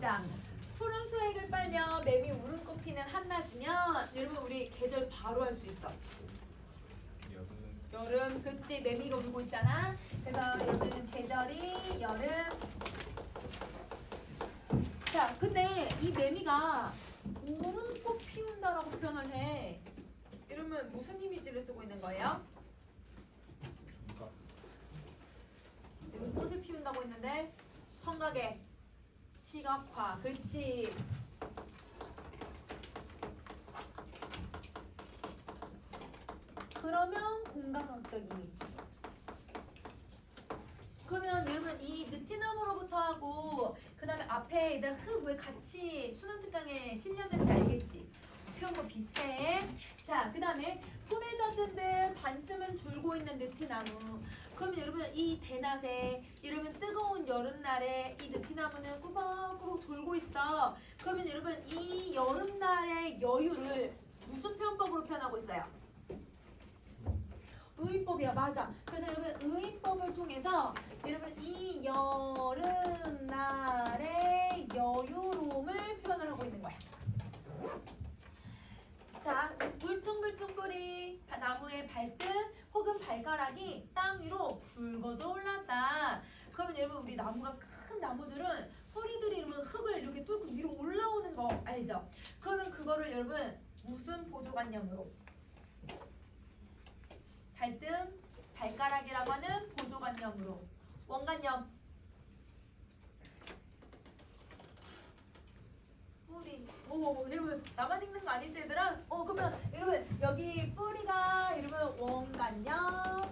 자, 푸른 수액을 빨며 매미 울음꽃 피는 한낮이면 여러분 우리 계절 바로 할 수 있어. 여름, 그치? 매미가 울고 있잖아. 그래서 여러분 계절이 여름. 자, 근데 이 매미가 울음꽃 피운다라고 표현을 해. 이러면 무슨 이미지를 쓰고 있는 거예요? 여러분 꽃을 피운다고 했는데 청각의 시각화, 그렇지? 그러면 공간학적 이미지. 그러면 여러분 이 느티나무로부터 하고 그 다음에 앞에 얘들 흙 왜 같이 수능특강에 실렸는지 알겠지? 표현과 비슷해. 자, 그 다음에 꿈에 젖은 듯 반쯤은 졸고 있는 느티나무. 그러면 여러분 이 대낮에 여러분 뜨거운 여름날에 이 느티나무는 꾸벅꾸벅 졸고 있어. 그러면 여러분 이 여름날의 여유를 무슨 표현법으로 표현하고 있어요? 의인법이야, 맞아. 그래서 여러분 의인법을 통해서 여러분 이 여름날의 여유로움을 표현을 하고 있는 거야. 자, 울퉁불퉁 뿌리, 나무의 발등 혹은 발가락이 땅 위로 굵어져 올랐다. 그러면 여러분 우리 나무가 큰 나무들은 뿌리들이 이러면 흙을 이렇게 뚫고 위로 올라오는 거 알죠? 그러면 그거를 여러분 무슨 보조관념으로? 발등, 발가락이라고 하는 보조관념으로. 원관념. 뿌리. 오, 여러분 나만 읽는 거 아니지 얘들아? 그러면 여러분 여기 뿌리가 여러분 원관념.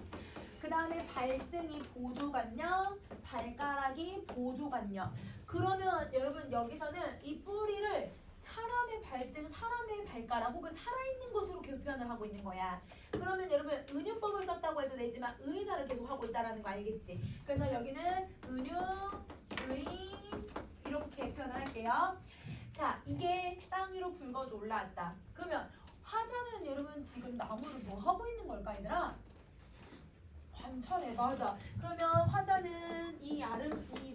그 다음에 발등이 보조관념, 발가락이 보조관념. 그러면 여러분 여기서는 이 뿌리를 사람의 발등, 사람의 발가락 혹은 살아있는 것으로 계속 표현을 하고 있는 거야. 그러면 여러분 은유법을 썼다고 해도 되지만 의인화를 계속 하고 있다는 거 알겠지? 그래서 여기는 은유, 의인 이렇게 표현을 할게요. 자, 이게 땅 위로 굵어져 올라왔다. 그러면 화자는 여러분 지금 나무를 뭐 하고 있는 걸까 얘들아? 관찰해, 맞아. 그러면 화자는 이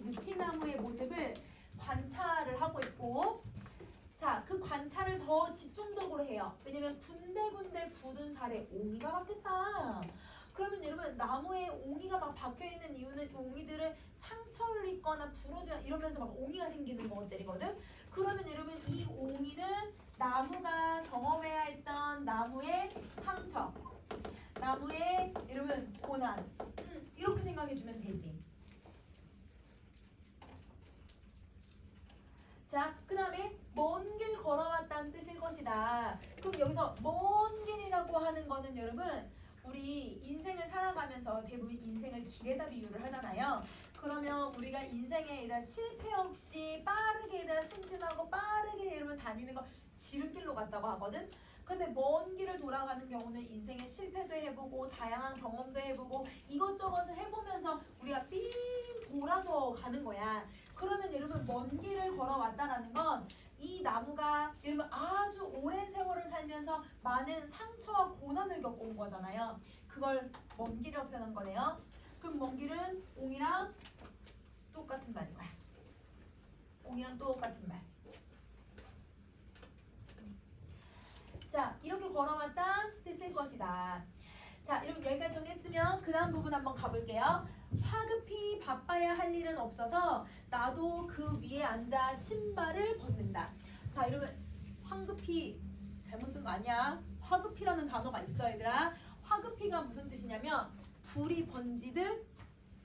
느티나무의 모습을 관찰을 하고 있고, 자, 그 관찰을 더 집중적으로 해요. 왜냐면 군데군데 굳은 살에 옹이가 박혔다. 그러면 여러분 나무에 옹이가 막 박혀있는 이유는 옹이들은 상처를 입거나 부러지거나 이러면서 막 옹이가 생기는 것들이거든. 그러면 여러분 이 옹이는 나무가 경험해야 했던 나무의 상처, 나무의 여러분 고난, 이렇게 생각해주면 되지. 자, 그 다음에 먼 길 걸어왔다는 뜻일 것이다. 그럼 여기서 먼 길이라고 하는 거는 여러분 우리 인생을 살아가면서 대부분 인생을 길에다 비유를 하잖아요. 그러면 우리가 인생에 이제 실패 없이 빠르게 승진하고 빠르게 여러분 다니는 거 지름길로 갔다고 하거든. 근데 먼 길을 돌아가는 경우는 인생의 실패도 해보고 다양한 경험도 해보고 이것저것을 해보면서 우리가 삥 돌아서 가는 거야. 그러면 여러분 먼 길을 걸어왔다라는 건 이 나무가 여러분 아주 오랜 세월을 살면서 많은 상처와 고난을 겪어온 거잖아요. 그걸 먼 길이라고 표현한 거네요. 그럼 먼 길은 옹이랑 똑같은 말인 거야. 옹이랑 똑같은 말. 자, 이렇게 걸어왔다 뜻일 것이다. 자, 여러분 여기까지 정리했으면 그 다음 부분 한번 가볼게요. 화급히 바빠야 할 일은 없어서 나도 그 위에 앉아 신발을 벗는다. 자, 여러분 황급히 잘못 쓴 거 아니야. 화급히라는 단어가 있어 얘들아. 화급히가 무슨 뜻이냐면 불이 번지듯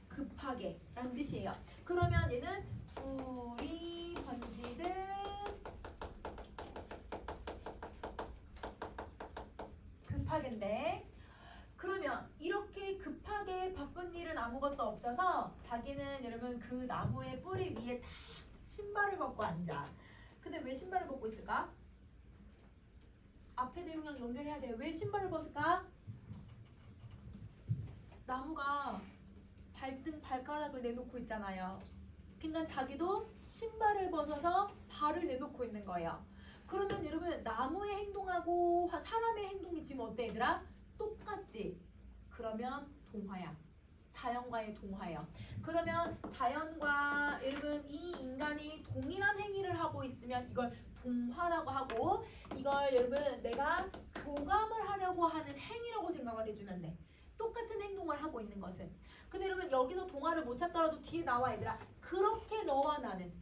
급하게 라는 뜻이에요. 그러면 얘는 불이 번지듯 급하게인데, 그러면 이렇게 급하게 바쁜 일은 아무것도 없어서 자기는 여러분 그 나무의 뿌리 위에 딱 신발을 벗고 앉아. 근데 왜 신발을 벗고 있을까? 앞에 내용이랑 연결해야 돼. 왜 신발을 벗을까? 나무가 발등 발가락을 내놓고 있잖아요. 그러니까 자기도 신발을 벗어서 발을 내놓고 있는 거예요. 그러면 여러분 나무의 행동하고 사람의 행동이 지금 어때 얘들아? 똑같지? 그러면 동화야. 자연과의 동화예요. 그러면 자연과 여러분 이 인간이 동일한 행위를 하고 있으면 이걸 동화라고 하고, 이걸 여러분 내가 교감을 하려고 하는 행위라고 생각을 해주면 돼. 똑같은 행동을 하고 있는 것은. 근데 여러분 여기서 동화를 못 찾더라도 뒤에 나와 얘들아. 그렇게 너와 나는,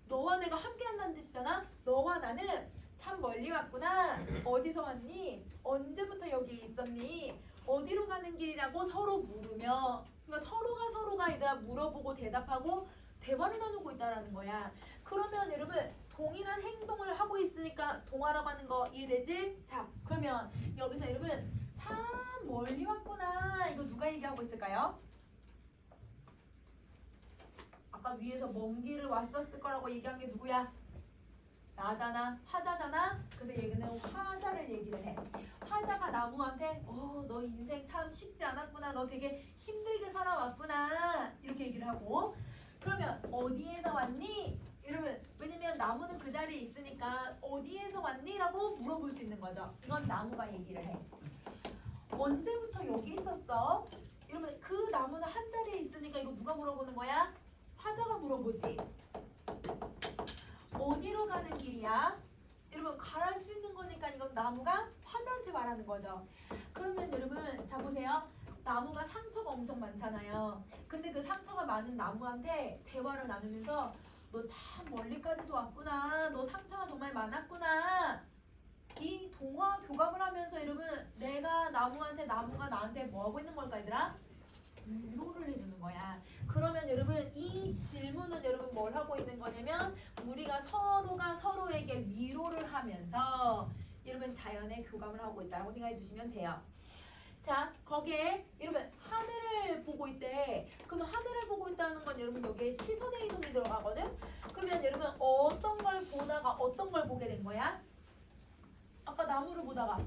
너와 내가 함께 한다는 뜻이잖아. 너와 나는 참 멀리 왔구나. 어디서 왔니? 언제부터 여기 있었니? 어디로 가는 길이라고 서로 물으며, 그러니까 서로가 얘들아 물어보고 대답하고 대화를 나누고 있다라는 거야. 그러면 여러분 동일한 행동을 하고 있으니까 동화라고 하는 거 이해되지? 자, 그러면 여기서 여러분 참 멀리 왔구나. 이거 누가 얘기하고 있을까요? 아까 위에서 먼 길을 왔었을 거라고 얘기한 게 누구야? 나잖아. 화자잖아. 그래서 얘는 화자를 얘기를 해. 화자가 나무한테 너 인생 참 쉽지 않았구나. 너 되게 힘들게 살아왔구나. 이렇게 얘기를 하고, 그러면 어디에서 왔니? 여러분 왜냐면 나무는 그 자리에 있으니까 어디에서 왔니? 라고 물어볼 수 있는 거죠. 이건 나무가 얘기를 해. 언제부터 여기 있었어? 여러분 그 나무는 한 자리에 있으니까 이거 누가 물어보는 거야? 화자가 물어보지. 어디로 가는 길이야? 여러분 가할 수 있는 거니까 이건 나무가 화자한테 말하는 거죠. 그러면 여러분 자 보세요. 나무가 상처가 엄청 많잖아요. 근데 그 상처가 많은 나무한테 대화를 나누면서 너 참 멀리까지도 왔구나. 너 상처가 정말 많았구나. 이 동화 교감을 하면서 여러분 내가 나무한테, 나무가 나한테 뭐 하고 있는 걸까 얘들아? 위로를 해주는 거야. 그러면 여러분 이 질문은 여러분 뭘 하고 있는 거냐면 우리가 서로가 서로에게 위로를 하면서 여러분 자연의 교감을 하고 있다고 생각해 주시면 돼요. 자, 거기에 여러분 하늘을 보고 있대. 그러면 하늘을 보고 있다는 건 여러분 여기에 시선의 이동이 들어가거든. 그러면 여러분 어떤 걸 보다가 어떤 걸 보게 된 거야? 아까 나무를 보다가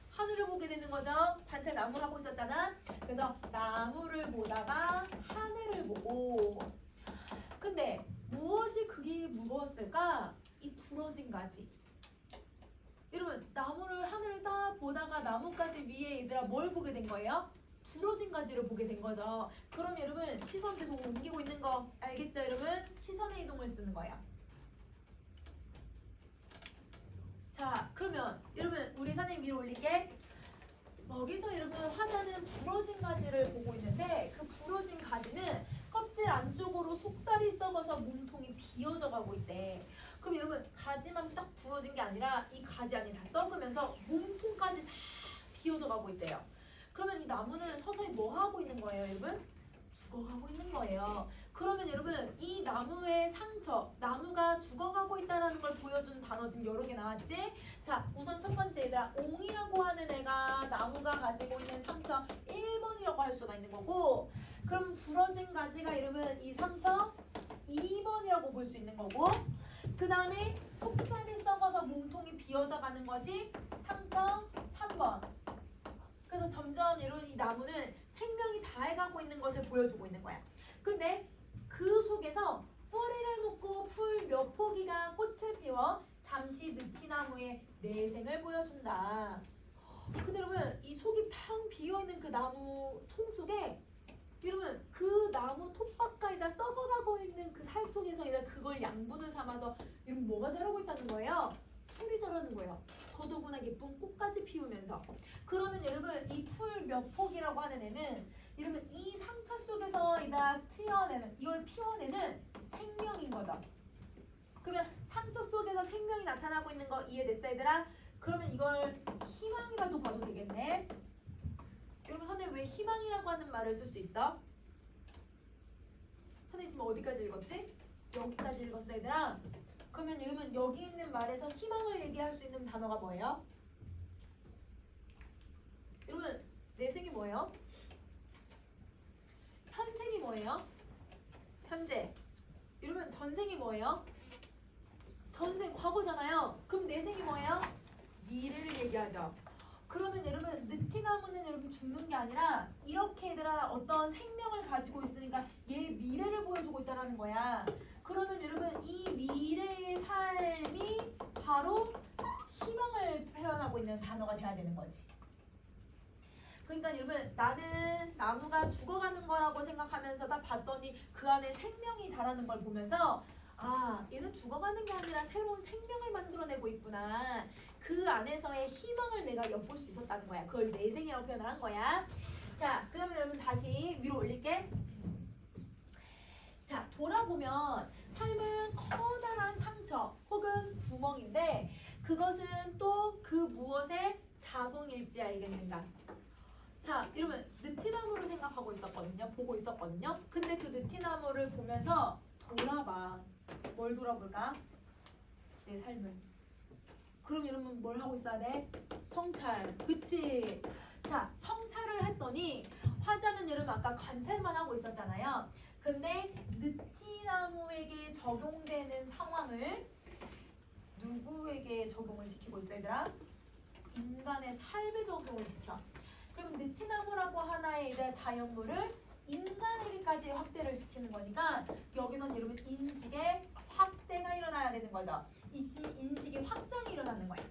하늘을 보게 되는 거죠. 반짝 나무를 하고 있었잖아. 그래서 나무를 보다가 하늘을 보고. 근데 무엇이 그게 무거웠을까? 이 부러진 가지. 여러분 나무를, 하늘을 딱 보다가 나뭇가지 위에 얘들아 뭘 보게 된 거예요? 부러진 가지를 보게 된 거죠. 그럼 여러분 시선 계속 옮기고 있는 거 알겠죠 여러분? 시선의 이동을 쓰는 거예요. 자, 그러면 여러분 우리 선생님 위로 올릴게. 여기서 여러분 화자는 부러진 가지를 보고 있는데 그 부러진 가지는 껍질 안쪽으로 속살이 썩어서 몸통이 비어져 가고 있대. 그럼 여러분 가지만 딱 부러진 게 아니라 이 가지 안이 다 썩으면서 몸통까지 다 비어져 가고 있대요. 그러면 이 나무는 서서히 뭐 하고 있는 거예요 여러분? 죽어가고 있는 거예요. 그러면 여러분 이 나무의 상처, 나무가 죽어가고 있다는 걸 보여주는 단어 지금 여러 개 나왔지? 자, 우선 첫 번째 얘들아 옹이라고 하는 애가 나무가 가지고 있는 상처 1번이라고 할 수가 있는 거고, 그럼 부러진 가지가 여러분 이 상처 2번이라고 볼 수 있는 거고, 그 다음에 속살이 썩어서 몸통이 비어져 가는 것이 상처 3번. 그래서 점점 여러분 이 나무는 생명이 다해가고 있는 것을 보여주고 있는 거야. 근데 그 속에서 뿌리를 묶고 풀 몇 포기가 꽃을 피워 잠시 느티나무의 내생을 보여준다. 근데 여러분 이 속이 탕 비어있는 그 나무 통 속에 여러분 그 나무 톱밥가에다 썩어가고 있는 그 살 속에서 그걸 양분을 삼아서 여러분 뭐가 자라고 있다는 거예요? 풀이 자라는 거예요. 더더구나 예쁜 꽃까지 피우면서. 그러면 여러분 이 풀 몇 폭이라고 하는 애는 여러분 이 상처 속에서 튀어내는, 이걸 피워내는 생명인 거죠. 그러면 상처 속에서 생명이 나타나고 있는 거 이해됐어 얘들아? 그러면 이걸 희망이라도 봐도 되겠네. 여러분 선생님 왜 희망이라고 하는 말을 쓸 수 있어? 선생님 지금 어디까지 읽었지? 여기까지 읽었어 얘들아. 그러면 여러분 여기 있는 말에서 희망을 얘기할 수 있는 단어가 뭐예요? 여러분 내생이 뭐예요? 현생이 뭐예요? 현재. 여러분 전생이 뭐예요? 전생 과거잖아요. 그럼 내생이 뭐예요? 미래를 얘기하죠. 그러면 여러분 느티나무는 여러분 죽는 게 아니라 이렇게 얘들아 어떤 생명을 가지고 있으니까 얘 미래를 보여주고 있다는 거야. 그러면 여러분 이 미래의 삶이 바로 희망을 표현하고 있는 단어가 돼야 되는 거지. 그러니까 여러분 나는 나무가 죽어가는 거라고 생각하면서 딱 봤더니 그 안에 생명이 자라는 걸 보면서 아 얘는 죽어가는 게 아니라 새로운 생명을 만들어내고 있구나. 그 안에서의 희망을 내가 엿볼 수 있었다는 거야. 그걸 내생이라고 표현을 한 거야. 자 그러면 여러분 다시 위로 올릴게. 자 돌아보면 삶은 커다란 상처 혹은 구멍인데 그것은 또 그 무엇의 자궁일지 알게 된다. 자 여러분 느티나무를 생각하고 있었거든요. 보고 있었거든요. 근데 그 느티나무를 보면서 돌아봐. 뭘 돌아볼까? 내 삶을. 그럼 여러분 뭘 하고 있어야 돼? 성찰. 그치? 자 성찰을 했더니 화자는 여러분 아까 관찰만 하고 있었잖아요. 근데 느티나무에게 적용되는 상황을 누구에게 적용을 시키고 있어 얘들아? 인간의 삶에 적용을 시켜. 그럼 느티나무라고 하나의 자연물을 인간에게까지 확대를 시키는 거니까 여기선 여러분 인식의 확대가 일어나야 되는 거죠. 인식의 확장이 일어나는 거야.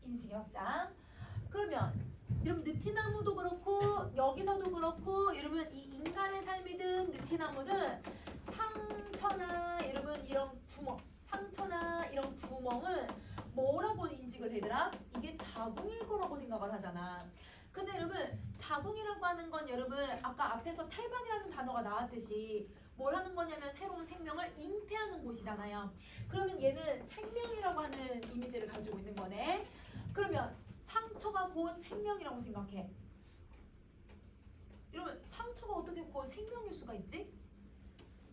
인식의 확장. 그러면 여러분 느티나무도 그렇고 여기서도 그렇고 여러분 이 인간의 삶이든 느티나무든 상처나 여러분 이런 구멍 상처나 이런 구멍은 뭐라고 인식을 해더라? 이게 자궁일 거라고 생각을 하잖아. 근데 여러분 자궁이라고 하는 건 여러분 아까 앞에서 태반이라는 단어가 나왔듯이 뭘 하는 거냐면 새로운 생명을 잉태하는 곳이잖아요. 그러면 얘는 생명이라고 하는 이미지를 가지고 있는 거네. 그러면 상처가 곧 생명이라고 생각해. 여러분 상처가 어떻게 곧 생명일 수가 있지?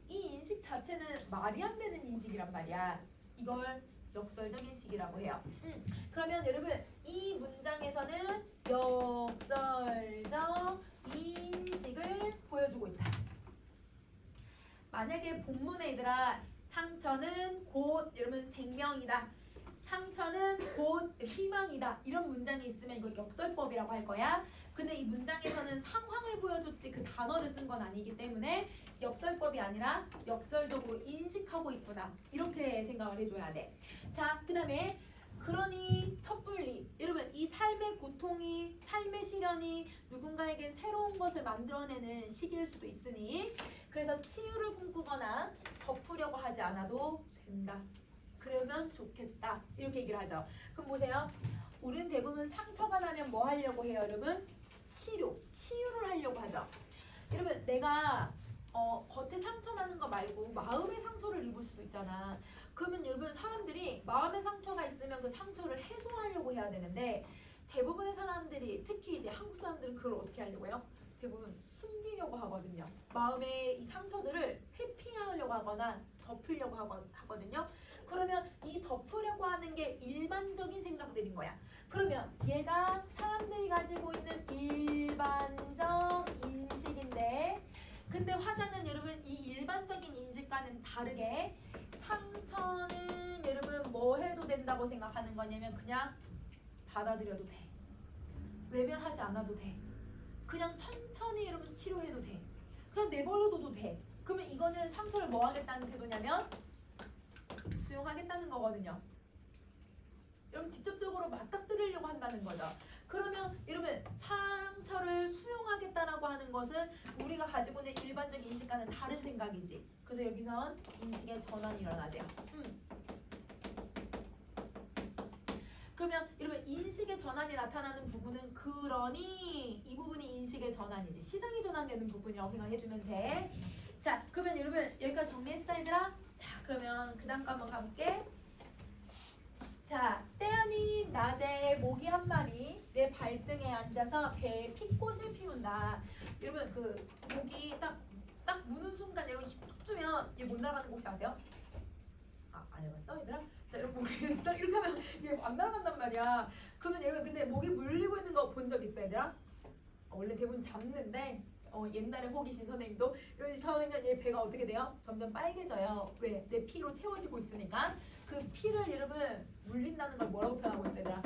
이 인식 자체는 말이 안 되는 인식이란 말이야. 이걸 역설적 인식이라고 해요. 그러면 여러분 이 문장에서는 역설적 인식을 보여주고 있다. 만약에 본문에 얘들아 상처는 곧 여러분 생명이다. 상처는 곧 희망이다. 이런 문장이 있으면 이거 역설법이라고 할 거야. 근데 이 문장에서는 상황을 보여줬지 그 단어를 쓴 건 아니기 때문에 역설법이 아니라 역설적으로 인식하고 있구나. 이렇게 생각을 해줘야 돼. 자, 그 다음에 그러니 섣불리 여러분 이 삶의 고통이 삶의 시련이 누군가에겐 새로운 것을 만들어내는 시기일 수도 있으니 그래서 치유를 꿈꾸거나 덮으려고 하지 않아도 된다. 그러면 좋겠다. 이렇게 얘기를 하죠. 그럼 보세요. 우리는 대부분 상처가 나면 뭐 하려고 해요, 여러분? 치유를 하려고 하죠. 여러분, 내가 겉에 상처 나는 거 말고 마음의 상처를 입을 수도 있잖아. 그러면 여러분 사람들이 마음의 상처가 있으면 그 상처를 해소하려고 해야 되는데 대부분의 사람들이 특히 이제 한국 사람들은 그걸 어떻게 하려고 해요? 대부분 숨기려고 하거든요. 마음의 이 상처들을 회피하려고 하거나 덮으려고 하거든요. 그러면 이 덮으려고 하는 게 일반적인 생각들인 거야. 그러면 얘가 사람들이 가지고 있는 일반적 인식인데 근데 화자는 여러분 이 일반적인 인식과는 다르게 상처는 여러분 뭐 해도 된다고 생각하는 거냐면 그냥 받아들여도 돼. 외면하지 않아도 돼. 그냥 천천히 여러분 치료해도 돼. 그냥 내버려둬도 돼. 그러면 이거는 상처를 뭐 하겠다는 태도냐면 수용하겠다는 거거든요. 여러분 직접적으로 맞닥뜨리려고 한다는 거죠. 그러면 여러분 상처를 수용하겠다라고 하는 것은 우리가 가지고 있는 일반적 인식과는 다른 생각이지. 그래서 여기선 인식의 전환이 일어나죠. 그러면 여러분 인식의 전환이 나타나는 부분은 그러니 이 부분이 인식의 전환이지. 시상이 전환되는 부분이라고 생각해주면 돼. 자 그러면 여러분 여기까지 정리했어 얘들아? 자 그러면 그 다음 거 한번 가볼게. 자 때아닌 낮에 모기 한 마리 내 발등에 앉아서 배에 핏꽃을 피운다. 여러분 그 모기 딱 무는 순간 여러분 힘 주면 얘 못 날아가는 거 혹시 아세요? 안 해봤어 얘들아? 자 여러분 모기 딱 이렇게 하면 얘 안 날아간단 말이야. 그러면 여러분 근데 모기 물리고 있는 거 본 적 있어 얘들아? 원래 대부분 잡는데 옛날에 호기심 선생님도 이런 식으로 하면 얘 배가 어떻게 돼요? 점점 빨개져요. 왜? 내 피로 채워지고 있으니까. 그 피를 여러분 물린다는 걸 뭐라고 표현하고 있어요 얘들아?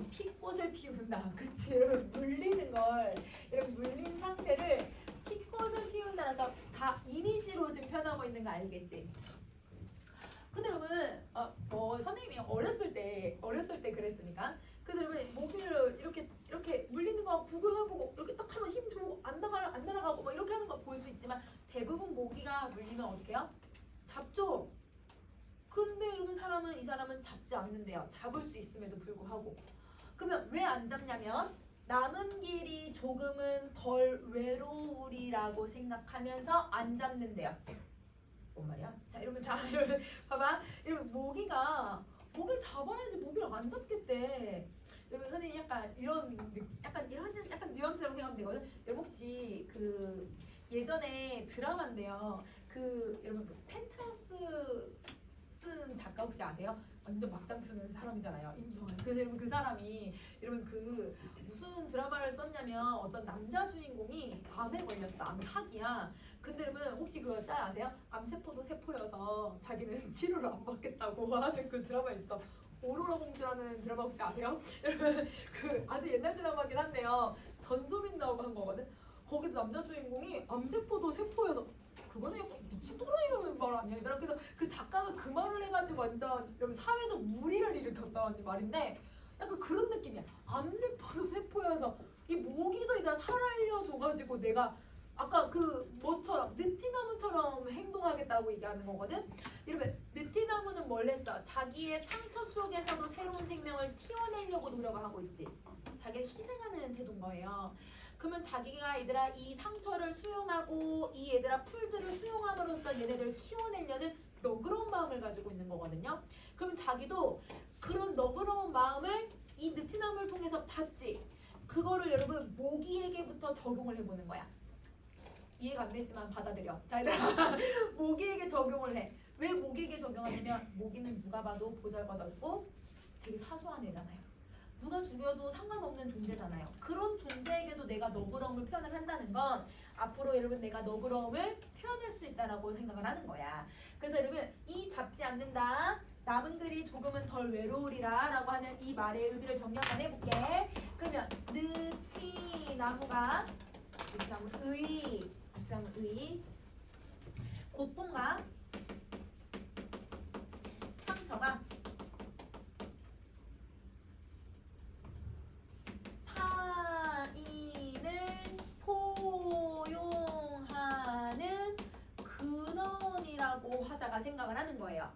핏꽃을 피운다. 그치? 여러분 물리는 걸 여러분 물린 상태를 핏꽃을 피운다라서 다 이미지로 지금 표현하고 있는 거 알겠지? 근데 여러분 선생님이 어렸을 때 그랬으니까 그래서 여러분 모기를 이렇게 물리는 거 구경해보고 이렇게 딱 하면 힘 주고 안 날아가고 막 이렇게 하는 거 볼 수 있지만 대부분 모기가 물리면 어떻게 해요? 잡죠. 근데 여러분 이 사람은 잡지 않는데요. 잡을 수 있음에도 불구하고. 그러면 왜 안 잡냐면 남은 길이 조금은 덜 외로우리라고 생각하면서 안 잡는데요. 뭔 말이야? 자 이러면 여러분 봐봐. 이러면 모기를 잡아야지 모기를 안 잡겠대. 여러분 선생님 약간 이런 뉘앙스라고 생각하면 되거든. 여러분 혹시 그 예전에 드라마인데요. 여러분 펜트하우스 쓴 작가 혹시 아세요? 완전 막장 쓰는 사람이잖아요. 임성은. 그래서 여러분 그 사람이 여러분 무슨 드라마를 썼냐면 어떤 남자 주인공이 암에 걸렸어. 암 사기야. 근데 여러분 혹시 그거 짤 아세요? 암세포도 세포여서 자기는 치료를 안 받겠다고 하는 그 드라마 있어. 오로라 공주라는 드라마 혹시 아세요? 여러분 아주 옛날 드라마긴 한데요. 전소민 나오고 한 거거든. 거기도 남자 주인공이 암세포도 세포여서 그거는 약간 미친 또라이라는 말 아니야? 얘들아. 그래서 그 작가가 그 말을 해가지고 완전 여러분 사회적 물의를 일으켰다는 말인데 약간 그런 느낌이야. 암세포도 세포여서 이 모기도 이제 살알려줘가지고 내가 아까 뭐처럼 느티나무처럼 행동하겠다고 얘기하는 거거든. 여러분 느티나무는 뭘 했어? 자기의 상처 속에서도 새로운 생명을 튀어내려고 노력을 하고 있지. 자기를 희생하는 태도인 거예요. 그러면 자기가 얘들아 이 상처를 수용하고 이 얘들아 풀들을 수용함으로써 얘네들을 키워내려는 너그러운 마음을 가지고 있는 거거든요. 그럼 자기도 그런 너그러운 마음을 이 느티나무를 통해서 받지. 그거를 여러분 모기에게부터 적용을 해보는 거야. 이해가 안 되지만 받아들여. 자 얘들아 모기에게 적용을 해. 왜 모기에게 적용하냐면 모기는 누가 봐도 보잘것없고 되게 사소한 애잖아요. 누가 죽여도 상관없는 존재잖아요. 그런 존재에게도 내가 너그러움을 표현을 한다는 건 앞으로 여러분 내가 너그러움을 표현할 수 있다라고 생각을 하는 거야. 그래서 여러분 이 잡지 않는다. 남은 글이 조금은 덜 외로우리라 라고 하는 이 말의 의미를 정리 한번 해볼게. 그러면 느티나무가 의 고통과 상처가 타인을 포용하는 근원이라고 화자가 생각을 하는 거예요.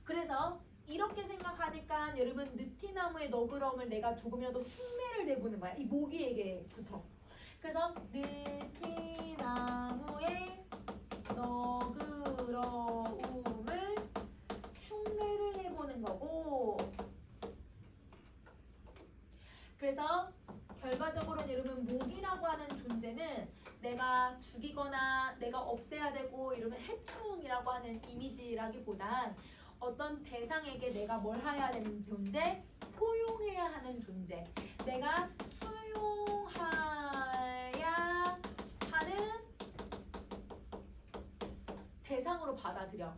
그래서 이렇게 생각하니까 여러분 느티나무의 너그러움을 내가 조금이라도 흉내를 내보는 거야. 이 모기에게부터. 그래서 느티나무의 너그러움을 흉내를 내보는 거고, 그래서 결과적으로는 여러분 모기라고 하는 존재는 내가 죽이거나 내가 없애야 되고 이러면 해충이라고 하는 이미지라기보단 어떤 대상에게 내가 뭘 해야 되는 존재? 포용해야 하는 존재. 내가 수용해야 하는 대상으로 받아들여.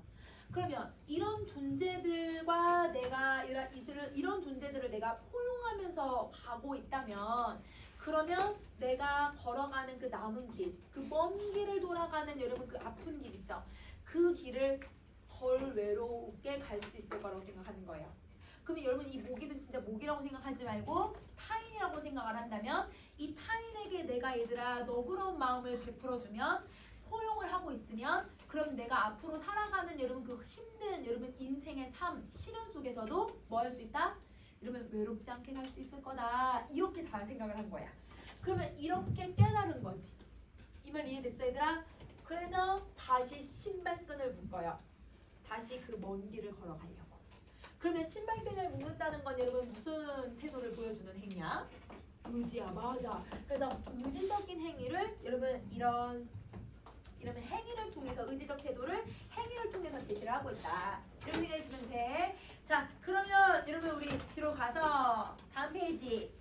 그러면 이런 존재들과 내가 이런 존재들을 내가 포용하면서 가고 있다면, 그러면 내가 걸어가는 그 남은 길, 그 먼 길을 돌아가는 여러분 그 아픈 길 있죠. 그 길을 덜 외롭게 갈 수 있을 거라고 생각하는 거예요. 그러면 여러분 이 모기는 진짜 모기라고 생각하지 말고 타인이라고 생각을 한다면, 이 타인에게 내가 얘들아 너그러운 마음을 베풀어주면, 포용을 하고 있으면, 그럼 내가 앞으로 살아가는 여러분 그 힘든 여러분 인생의 삶, 시련 속에서도 뭐 할 수 있다? 여러분 외롭지 않게 갈 수 있을 거다. 이렇게 다 생각을 한 거야. 그러면 이렇게 깨달은 거지. 이 말 이해됐어 얘들아? 그래서 다시 신발끈을 묶어요. 다시 그 먼 길을 걸어가려고. 그러면 신발끈을 묶는다는 건 여러분 무슨 태도를 보여주는 행위야? 의지야. 맞아. 그래서 의지적인 행위를 여러분 이런 행위를 통해서, 의지적 태도를 행위를 통해서 제시를 하고 있다. 이렇게 생각해 주면 돼. 자, 그러면 여러분 우리 뒤로 가서 다음 페이지.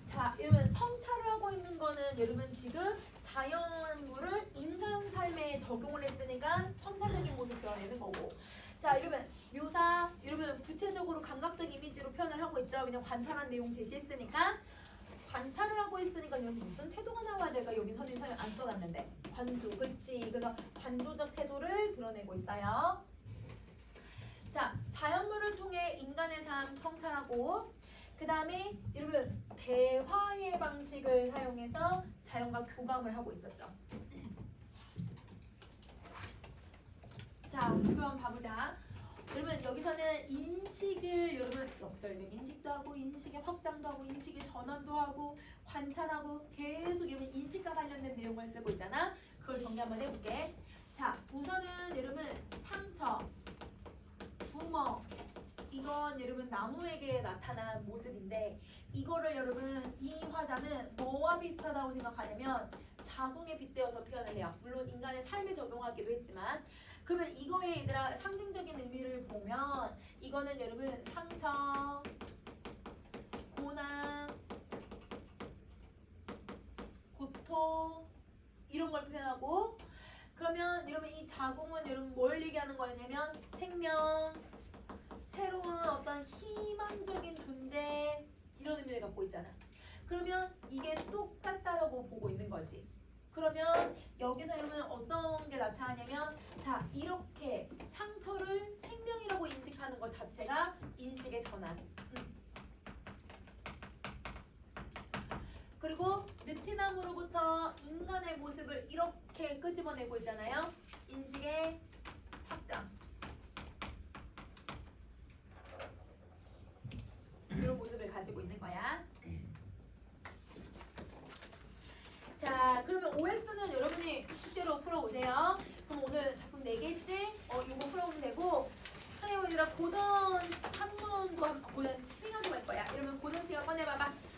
자, 여러분 성찰을 하고 있는 거는 여러분 지금 자연물을 인간 삶에 적용을 했으니까 성찰적인 모습 드러내는 거고. 자, 여러분 묘사, 여러분 구체적으로 감각적 이미지로 표현을 하고 있죠. 왜냐면 관찰한 내용 제시했으니까. 관찰을 하고 있으니까 여러분 무슨 태도가 나와야 될까? 여기 선생님 설명 안 써놨는데. 관조, 그렇지. 그래서 관조적 태도를 드러내고 있어요. 자, 자연물을 통해 인간의 삶 성찰하고 그 다음에 여러분 대화의 방식을 사용해서 자연과 교감을 하고 있었죠. 자, 그럼 봐보자. 여러분 여기서는 인식을 여러분 역설적 인식도 하고 인식의 확장도 하고 인식의 전환도 하고 관찰하고 계속 여러분 인식과 관련된 내용을 쓰고 있잖아. 그걸 정리 한번 해볼게. 자, 우선은 여러분 상처, 구멍 이건 여러분 나무에게 나타난 모습인데 이거를 여러분 이 화자는 뭐와 비슷하다고 생각하냐면 자궁에 빗대어서 표현을 해요. 물론 인간의 삶에 적용하기도 했지만 그러면 이거에 얘들아 상징적인 의미를 보면 이거는 여러분 상처, 고난, 고통 이런 걸 표현하고 그러면 여러분 이 자궁은 여러분 뭘 얘기하는 거냐면 생명, 새로운 어떤 희망적인 존재 이런 의미를 갖고 있잖아. 그러면 이게 똑같다라고 보고 있는 거지. 그러면 여기서 여러분 어떤 게 나타나냐면 자 이렇게 상처를 생명이라고 인식하는 것 자체가 인식의 전환. 그리고 느티나무로부터 인간의 모습을 이렇게 끄집어내고 있잖아요. 인식의 확장. 이런 모습을 가지고 있는 거야. 자, 그러면 OX는 여러분이 숙제로 풀어오세요. 그럼 오늘 작품 4개 했지? 요거 풀어오면 되고 선생님들아 고전 한문도 고전 시간도 할 거야. 이러면 고전 시간 꺼내봐봐.